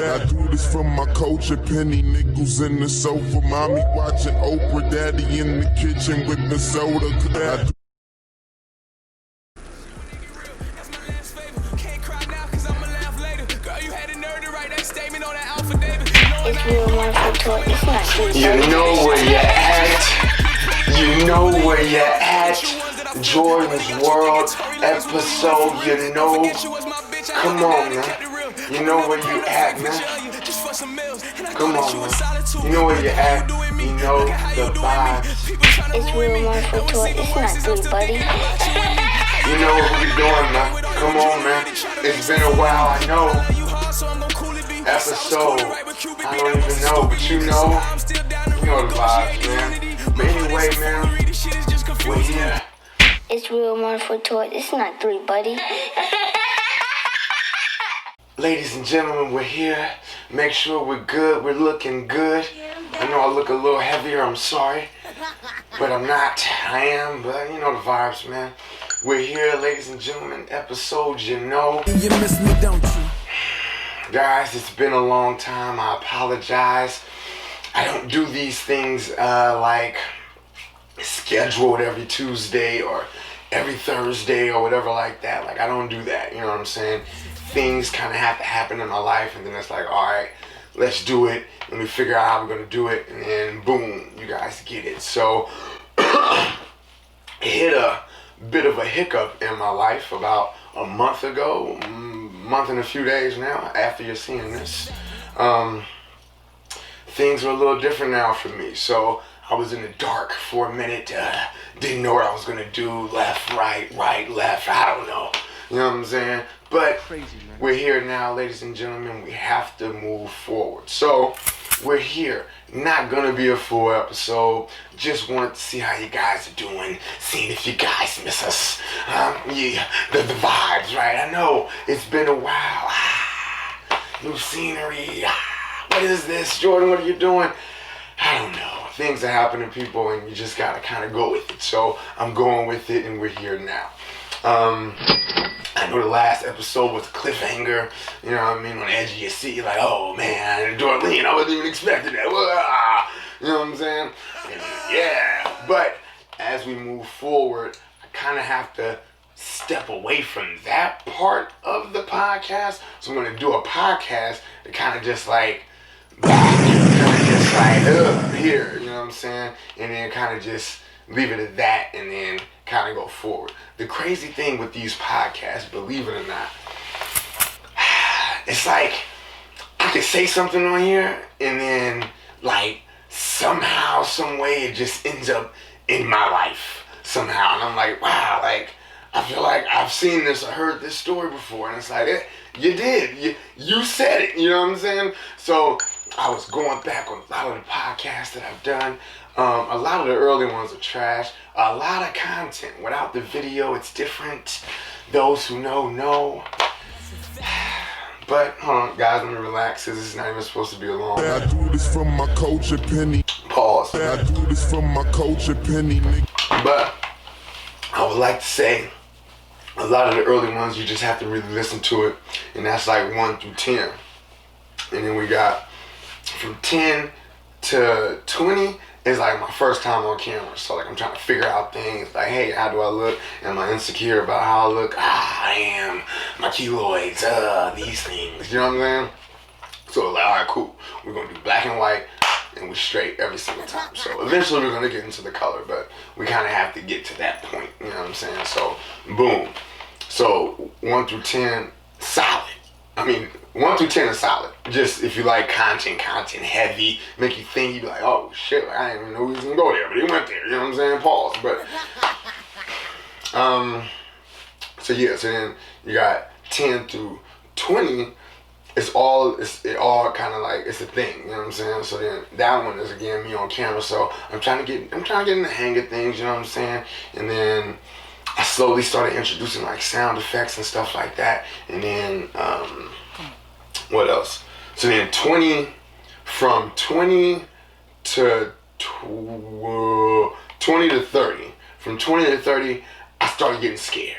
I do this from my culture, penny nickels in the sofa, mommy watching Oprah, daddy in the kitchen with the soda. You know where you're at. You know where you're at. Jordan's World episode, you know. Come on, man. You know where you at, man. Come on, man. You know where you're at. You know the vibes. It's real one for tour. It's not good, buddy. You know what we doing, man. Come on, man. It's been a while, I know. Episode, I don't even know, but you know the vibes, man. But anyway, man, we're here. It's real one for tour. It's not three, buddy. Ladies and gentlemen, we're here. Make sure we're good. We're looking good. I know I look a little heavier. I'm sorry, but I'm not. I am, but you know the vibes, man. We're here, ladies and gentlemen. Episode, you know. You miss me, don't you? Guys, it's been a long time. I apologize. I don't do these things like scheduled every Tuesday or every Thursday or whatever like that. Like, I don't do that. You know what I'm saying? Things kind of have to happen in my life, and then it's like, all right, let's do it. Let me figure out how we're going to do it, and then boom, you guys get it. So, it hit a bit of a hiccup in my life about a month ago, month and a few days now after you're seeing this. Things are a little different now for me. So I was in the dark for a minute, didn't know what I was gonna do, left, right, left, I don't know. You know what I'm saying? But we're here now, ladies and gentlemen. We have to move forward. So we're here. Not gonna be a full episode. Just wanted to see how you guys are doing, seeing if you guys miss us. Yeah, the vibes, right? I know it's been a while. New scenery. What is this, Jordan? What are you doing? I don't know. Things are happening, people, and you just gotta kind of go with it. So I'm going with it, and we're here now. I know the last episode was a cliffhanger, you know what I mean, on the edge of your seat. You're like, oh man, Jordon, I wasn't even expecting that. You know what I'm saying? And, yeah, but as we move forward, I kind of have to step away from that part of the podcast. So I'm going to do a podcast that kind of just like, here, you know what I'm saying? And then kind of just leave it at that, and then kind of go forward. The crazy thing with these podcasts, believe it or not, it's like I can say something on here, and then like somehow, some way, it just ends up in my life somehow, and I'm like, wow, like I feel like I've seen this or heard this story before, and it's like, you did, you said it, you know what I'm saying? So I was going back on a lot of the podcasts that I've done. A lot of the early ones are trash. A lot of content. Without the video, it's different. Those who know. But, hold on, guys, let me relax, because this is not even supposed to be a long one. I do this from my culture, penny. Pause. I do this from my culture, penny. But I would like to say, a lot of the early ones, you just have to really listen to it. And that's like 1 through 10. And then we got from 10 to 20 is like my first time on camera. So like I'm trying to figure out things like, hey, how do I look? Am I insecure about how I look? I am. My keloids, these things. You know what I'm saying? So like, all right, cool. We're going to do black and white, and we're straight every single time. So eventually we're going to get into the color, but we kind of have to get to that point. You know what I'm saying? So boom. So 1 through 10, solid. I mean, 1 through 10 is solid. Just if you like content heavy, make you think, you be like, oh shit, like, I didn't even know he was gonna go there, but he went there. You know what I'm saying? Pause. But so yeah, so then you got 10 through 20. It all kind of like, it's a thing. You know what I'm saying? So then that one is again me on camera. So I'm trying to get in the hang of things. You know what I'm saying? And then I slowly started introducing like sound effects and stuff like that. And then what else? So then from 20 to 20 to 30. From 20 to 30, I started getting scared.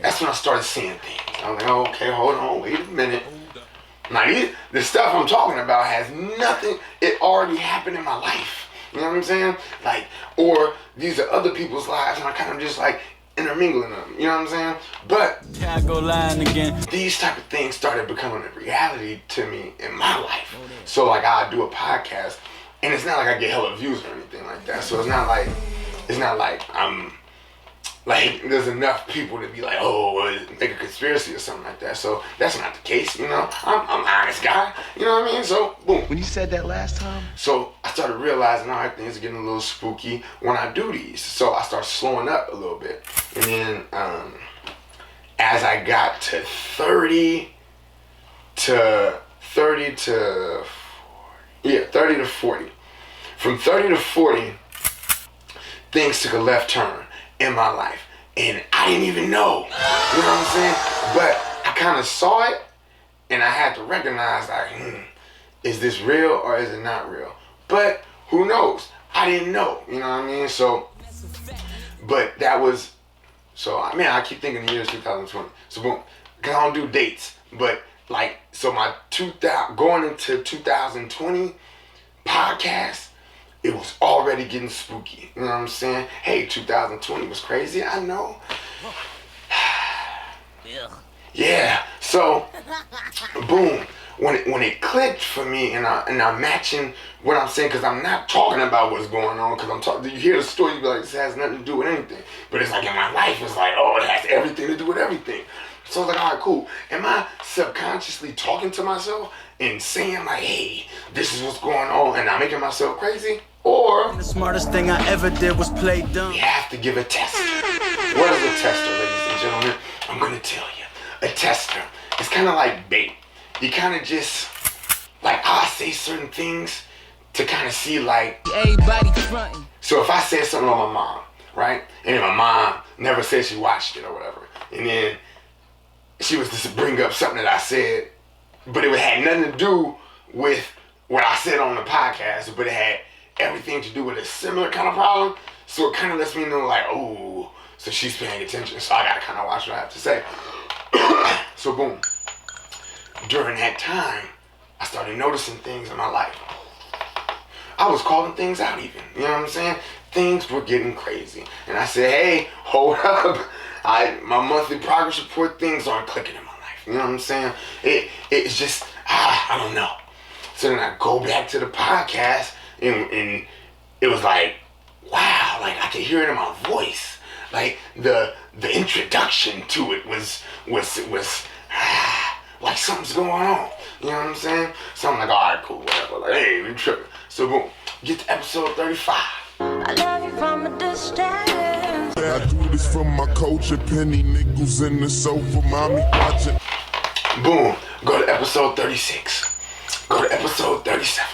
That's when I started seeing things. I was like, oh, okay, hold on, wait a minute. Now, the stuff I'm talking about has nothing, it already happened in my life. You know what I'm saying? Like, or these are other people's lives, and I kind of just like intermingling them. You know what I'm saying? But these type of things started becoming a reality to me in my life. So like I do a podcast, and it's not like I get hella views or anything like that. So it's not like I'm like there's enough people to be like, oh, make a conspiracy or something like that. So that's not the case, you know. I'm an honest guy, you know what I mean? So boom. When you said that last time, so I started realizing, all right, things are getting a little spooky when I do these. So I started slowing up a little bit, and then as I got to 30 to 40. From 30 to 40, things took a left turn in my life, and I didn't even know. You know what I'm saying? But I kind of saw it, and I had to recognize, like, is this real or is it not real? But who knows? I didn't know. You know what I mean? So, but that was. So I mean, I keep thinking the year is 2020. So boom, cause I don't do dates, but like, so my going into 2020 podcast, it was already getting spooky. You know what I'm saying? Hey, 2020 was crazy. I know. Yeah. So, boom. When it clicked for me, and I'm matching what I'm saying, because I'm not talking about what's going on, because I'm talking. You hear the story, you be like, this has nothing to do with anything. But it's like in my life, it's like, oh, it has everything to do with everything. So I was like, all right, cool. Am I subconsciously talking to myself and saying like, hey, this is what's going on, and I'm making myself crazy? Or the smartest thing I ever did was play dumb. We have to give a test. What is a tester, ladies and gentlemen? I'm gonna tell you. A tester. It's kind of like bait. You kind of just, like, I'll say certain things to kind of see, like, everybody fronting. So if I said something on my mom, right? And then my mom never said she watched it or whatever. And then she was to bring up something that I said, but it had nothing to do with what I said on the podcast, but it had everything to do with a similar kind of problem. So it kind of lets me know, like, oh, so she's paying attention. So I got to kind of watch what I have to say. So boom. During that time, I started noticing things in my life. I was calling things out even. You know what I'm saying? Things were getting crazy. And I said, hey, hold up. My monthly progress report, things aren't clicking in my life. You know what I'm saying? It's just, I don't know. So then I go back to the podcast, and it was like, wow, like I could hear it in my voice. Like the introduction to it was like something's going on. You know what I'm saying? So I'm like, all right, cool, whatever. Like, hey, we tripping. So boom, get to episode 35. I love you from a distance. I do this from my culture, penny nickels in the sofa, mommy watching. Boom, go to episode 36. Go to episode 37.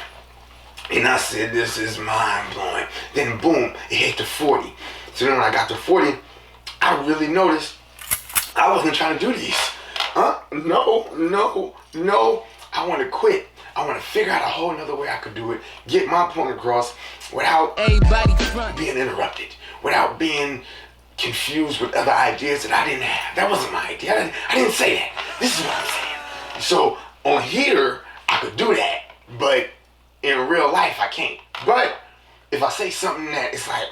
And I said, this is mind blowing. Then boom, it hit to 40. So then when I got to 40, I really noticed I wasn't trying to do these. No. I want to quit. I want to figure out a whole nother way I could do it. Get my point across without being interrupted. Without being confused with other ideas that I didn't have. That wasn't my idea. I didn't say that. This is what I'm saying. So on here, I could do that. But in real life, I can't. But if I say something that it's like,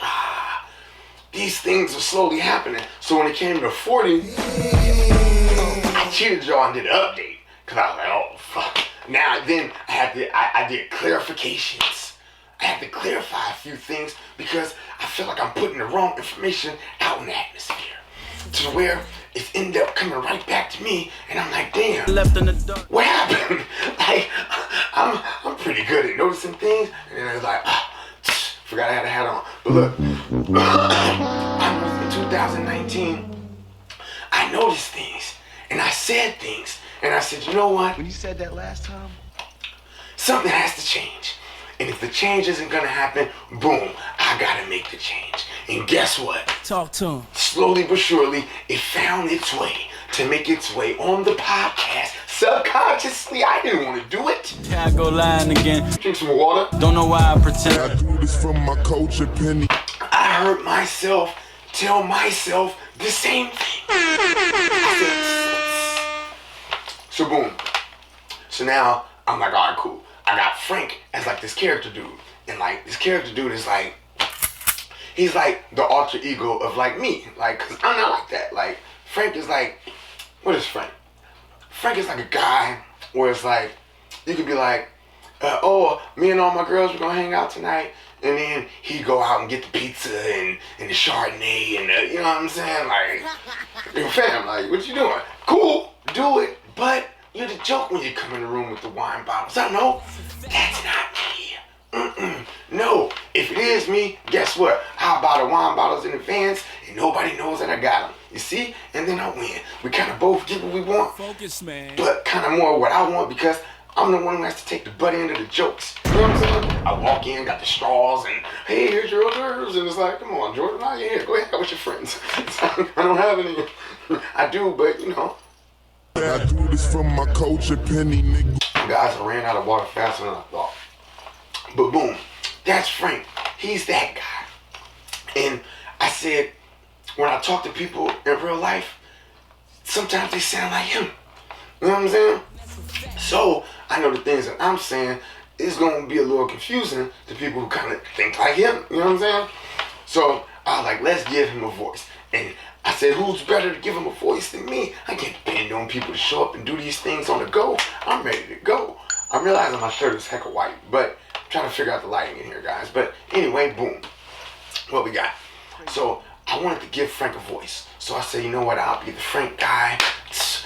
these things are slowly happening. So when it came to 40, I cheated y'all and did an update. Because I was like, oh, fuck. Now, then I did clarifications. I had to clarify a few things because I feel like I'm putting the wrong information out in the atmosphere. To where it ended up coming right back to me, and I'm like, damn, what happened? Like, I'm pretty good at noticing things, and then it's like, forgot I had a hat on. But look, I noticed in 2019, I noticed things, and I said things, and I said, you know what? when you said that last time, Something has to change. And if the change isn't gonna happen, boom, I gotta make the change. And guess what? Talk to him. Slowly but surely, it found its way to make its way on the podcast. Subconsciously, I didn't want to do it. I go lying again. Drink some water. Don't know why I pretend. I do this from my culture, penny. I heard myself tell myself the same thing. I said, so boom. So So now I'm like, all right, cool. I got Frank as like this character dude. And like this character dude is like, he's like the alter ego of like me. Like, cause I'm not like that. Like Frank is like, what is Frank? Frank is like a guy where it's like, you could be like, oh, me and all my girls, we're gonna hang out tonight. And then he'd go out and get the pizza and the Chardonnay and the, you know what I'm saying? Like, fam, like, what you doing? Cool, do it, but you're the joke when you come in the room with the wine bottles. I know, that's not me. No, if it is me, guess what? I'll buy the wine bottles in advance and nobody knows that I got them. You see? And then I win. We kind of both get what we want, Focus, man. but kind of more what I want because I'm the one who has to take the butt end of the jokes. You know what I'm saying? I walk in, got the straws, and hey, here's your hors d'oeuvres. And it's like, come on, Jordan, now you're here. Go ahead with your friends. I don't have any. I do, but you know. I do this for my culture, penny nigga. Guys, I ran out of water faster than I thought. But boom, that's Frank. He's that guy. And I said, when I talk to people in real life, sometimes they sound like him. You know what I'm saying? So I know the things that I'm saying is going to be a little confusing to people who kind of think like him. You know what I'm saying? So I was like, let's give him a voice. And I said, who's better to give him a voice than me? I can't depend on people to show up and do these things on the go. I'm ready to go. I'm realizing my shirt is hecka white, but I'm trying to figure out the lighting in here, guys. But anyway, boom. What we got? So I wanted to give Frank a voice. So I said, you know what? I'll be the Frank guy.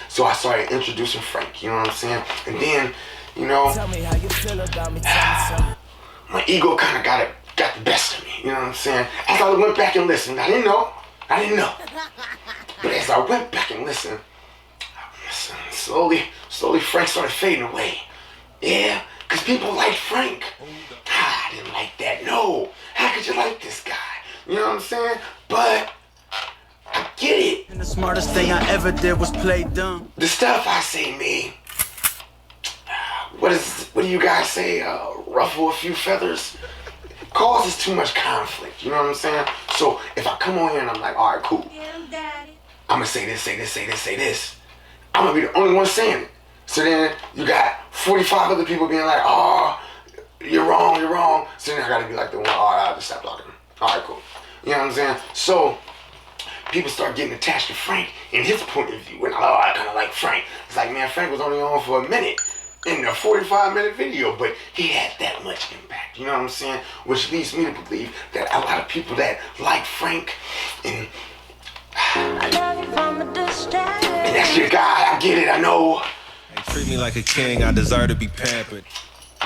So I started introducing Frank, you know what I'm saying? And then, you know, Tell me how you feel about me. Tell me my ego kind of got the best of me, you know what I'm saying? As I went back and listened, I didn't know. But as I went back and listened, slowly Frank started fading away. Yeah, because people liked Frank. I didn't like that. No, how could you like this guy? You know what I'm saying? But I get it. And the smartest thing I ever did was play dumb. The stuff I say, me. What do you guys say? Ruffle a few feathers? Causes too much conflict, you know what I'm saying? So if I come on here and I'm like, all right, cool. I'm gonna say this. I'm gonna be the only one saying it. So then you got 45 other people being like, oh, you're wrong. So then I gotta be like the one, all right, I'll just stop talking. All right, cool. You know what I'm saying? So people start getting attached to Frank and his point of view. And I kind of like Frank. It's like, man, Frank was only on for a minute in a 45-minute video, but he had that much impact. You know what I'm saying? Which leads me to believe that a lot of people that like Frank and that's your guy. I get it. I know. Hey, treat me like a king. I deserve to be pampered.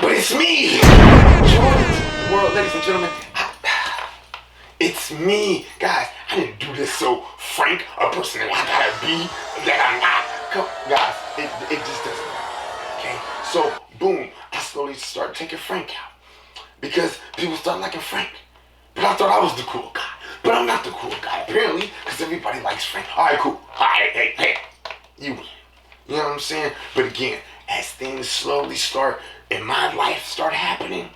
But it's me, Jordon's world, ladies and gentlemen. It's me, guys. I didn't do this so Frank, a person that I gotta be, that I'm not. Come, guys, it just doesn't matter. Okay, so boom, I slowly started taking Frank out because people started liking Frank. But I thought I was the cool guy. But I'm not the cool guy, apparently, because everybody likes Frank. All right, cool. All right, hey, you win. You know what I'm saying? But again, as things slowly start in my life start happening,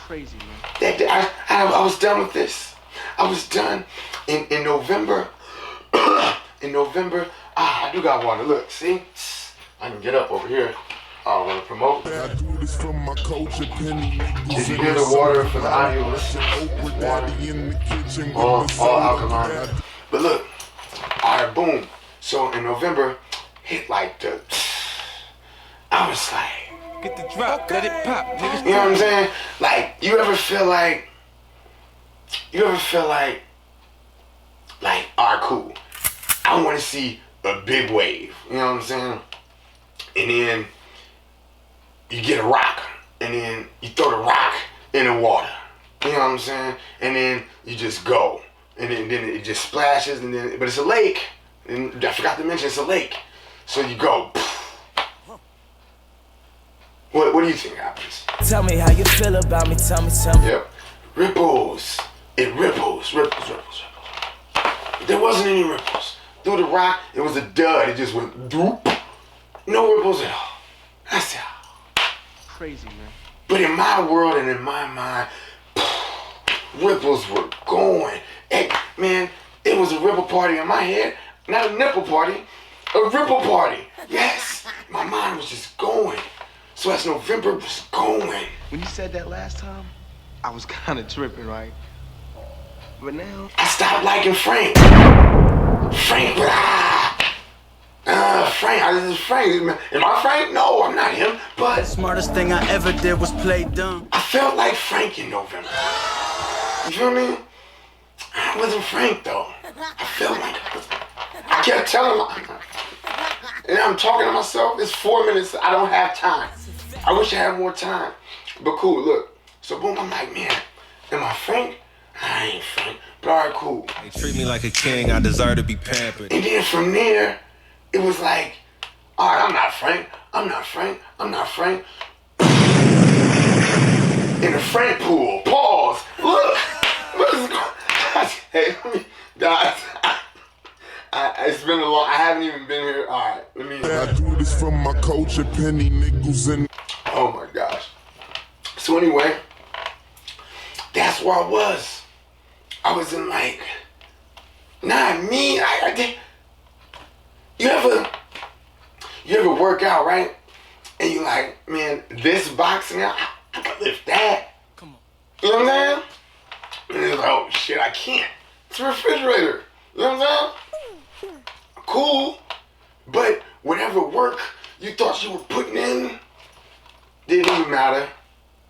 Crazy, man. that day, I was done with this. I was done in November. In November, I do got water. Look, see? I can get up over here. I don't want to promote. I do this for my culture, penny niggas. Did you hear the water for the audio listeners? It's water. In the kitchen with All the soda. alkaline. But look, alright, boom. So in November, hit like the, I was like, Get the drop, let it pop, niggas. you know what I'm saying? Like, you ever feel like, alright, cool. I want to see a big wave. You know what I'm saying? And then you get a rock, and then you throw the rock in the water. You know what I'm saying? And then you just go, and then it just splashes, and then, but it's a lake. And I forgot to mention it's a lake. So you go. What do you think happens? Tell me how you feel about me. Tell me. Yep. Ripples. It ripples. There wasn't any ripples. Through the rock, it was a dud. It just went doop. No ripples at all. That's it. Crazy, man. But in my world and in my mind, ripples were going. Hey, man, it was a ripple party in my head. Not a nipple party, a ripple party. Yes, My mind was just going. So as November was going. When you said that last time, I was kind of tripping, right? But now, I stopped liking Frank. Frank, Frank, this is Frank. Am I Frank? No, I'm not him. But Smartest thing I ever did was play dumb. I felt like Frank in November. You feel me? I wasn't Frank though. I felt like I kept telling him, and I'm talking to myself. It's 4 minutes. I don't have time. I wish I had more time. But cool, look. So boom, I'm like, man, am I Frank? I ain't Frank. But all right, cool. They treat me like a king, I deserve to be pampered. And then from there, it was like, all right, I'm not Frank. I'm not Frank. I'm not Frank. In the Frank pool. Pause. Look. What is going on? Hey, let me, guys. It's been a long, I haven't even been here. All right, let me. I do this for my culture, penny nickels and. Oh my gosh. So anyway, that's where I was. I was in like, not me. I did. You ever work out, right? And you like, man, this boxing out, I can lift that. Come on. You know what I'm saying? And it's like, oh shit, I can't. It's a refrigerator. You know what I'm saying? Cool. But whatever work you thought you were putting in didn't even matter.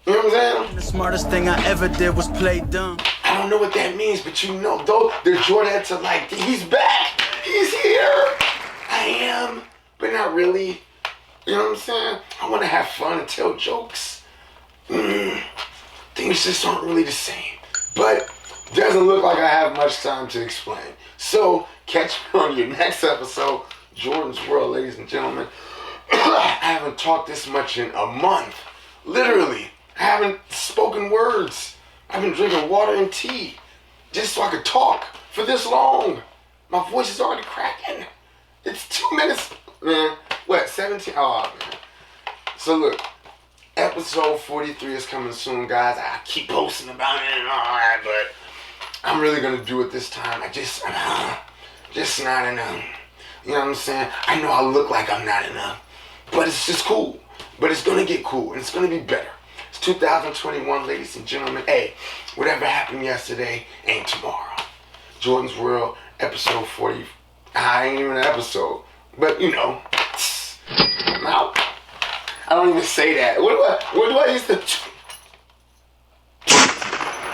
You know what I'm saying? The smartest thing I ever did was play dumb. I don't know what that means, but you know, though, the Jordanettes are like, he's back. He's here. I am, but not really. You know what I'm saying? I want to have fun and tell jokes. Things just aren't really the same. But doesn't look like I have much time to explain. So catch me on your next episode, Jordan's World, ladies and gentlemen. I haven't talked this much in a month. Literally, I haven't spoken words. I've been drinking water and tea just so I could talk for this long. My voice is already cracking. It's 2 minutes, man. What, 17? Oh, man. So look, episode 43 is coming soon, guys. I keep posting about it and all that, but I'm really gonna do it this time. Just not enough. You know what I'm saying? I know I look like I'm not enough, but it's just cool. But it's gonna get cool and it's gonna be better. It's 2021, ladies and gentlemen. Hey, whatever happened yesterday ain't tomorrow. Jordan's World, episode 40. I ain't even an episode, but you know, now I don't even say that. What do I used to?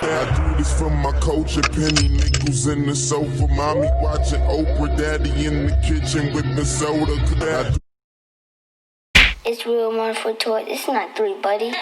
I do this for my culture, penny nickels in the sofa, mommy watching Oprah, daddy in the kitchen with the soda. It's real Marford Toy. It's not 3, buddy.